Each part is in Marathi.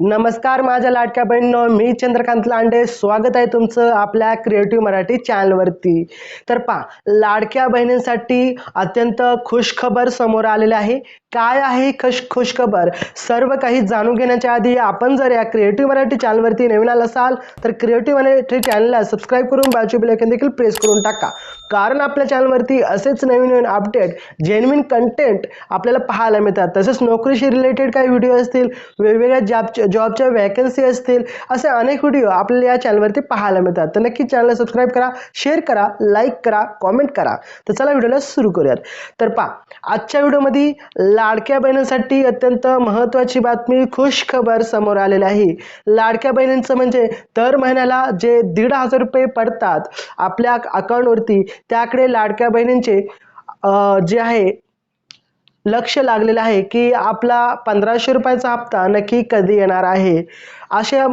नमस्कार माझ्या लाडक्या बहिणींनो, मी चंद्रकांत लांडे स्वागत आहे तुमचं आपल्या क्रिएटिव्ह मराठी चॅनलवरती। तर पहा, लाडक्या बहिणींसाठी अत्यंत खुशखबर समोर आलेली आहे। काय आहे खुशखबर सर्व काही जाणून घेण्याच्या आधी आपण जर या क्रिएटिव्ह मराठी चॅनलवरती नवीन आला असाल तर क्रिएटिव्ह मराठी चॅनलला सबस्क्राइब करून बाजूचे बेल आयकॉन देखील प्रेस करून टाका, कारण आपल्या चॅनलवरती असेच नवीन अपडेट जेन्युइन कंटेंट आपल्याला पाहायला मिळतात। तसेच नोकरीशी रिलेटेड काही व्हिडिओ असतील, वेगवेगळ्या जॉबच्या वॅकन्सी असतील, असे अनेक व्हिडिओ आपल्याला या चॅनलवरती पाहायला मिळतात। तर नक्की चॅनलला सबस्क्राइब करा, शेअर करा, लाईक करा, कमेंट करा। तर चला व्हिडिओला सुरू करूयात। तर पहा, आजच्या व्हिडिओमध्ये लाडक्या बहिणींसाठी अत्यंत महत्त्वाची बातमी, खुश खबर समोर आलेली आहे। लाडक्या बहिणींचं म्हणजे दर महिन्याला जे 1,500 रुपये पडतात आपल्या अकाउंटवरती, त्याकडे लाडक्या बहिणींचे जे आहे लक्ष लागलेलं आहे की आपला 1,500 रुपयाचा हप्ता नक्की कधी येणार आहे। अशा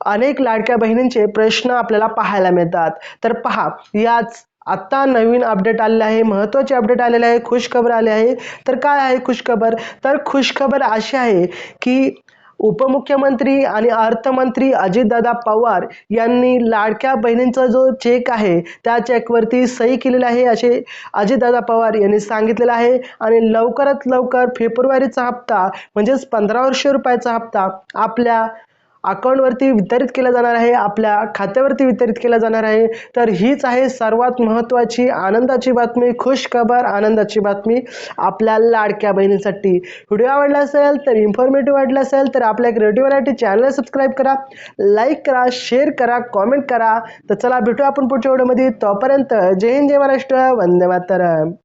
अनेक लाडक्या बहिणींचे प्रश्न आपल्याला पाहायला मिळतात। तर पहा, याच आता नवीन अपडेट आलेले आहे, महत्त्वाचे अपडेट आलेले आहे, खुशखबर आले आहे। तर काय आहे खुशखबर? तर खुशखबर अशी आहे की उपमुख्यमंत्री आणि अर्थमंत्री अजितदादा पवार यांनी लाडक्या बहिणींचा जो चेक आहे त्या चेकवरती सही केलेली आहे असे अजितदादा पवार यांनी सांगितलेलं आहे। आणि लवकरात लवकर फेब्रुवारीचा हप्ता म्हणजेच 1,500 रुपयाचा हप्ता आपल्या अकाउंटवरती वितरित केला जाणार आहे, आपल्या खात्यावरती वितरित केला जाणार आहे। तर हीच आहे सर्वात महत्त्वाची आनंदाची बातमी, खुश खबर, आनंदाची बातमी आपल्या लाडक्या बहिणींसाठी। व्हिडिओ आवडला असेल तर इन्फॉर्मेटिव्ह वाटला असेल तर आपल्या क्रिएटिव्ह मराठी चॅनलला सबस्क्राइब करा, लाईक करा, शेअर करा, कमेंट करा। तर चला भेटू आपण पुढच्या व्हिडिओमध्ये। तोपर्यंत जय हिंद, जय महाराष्ट्र, वंदे मातरम।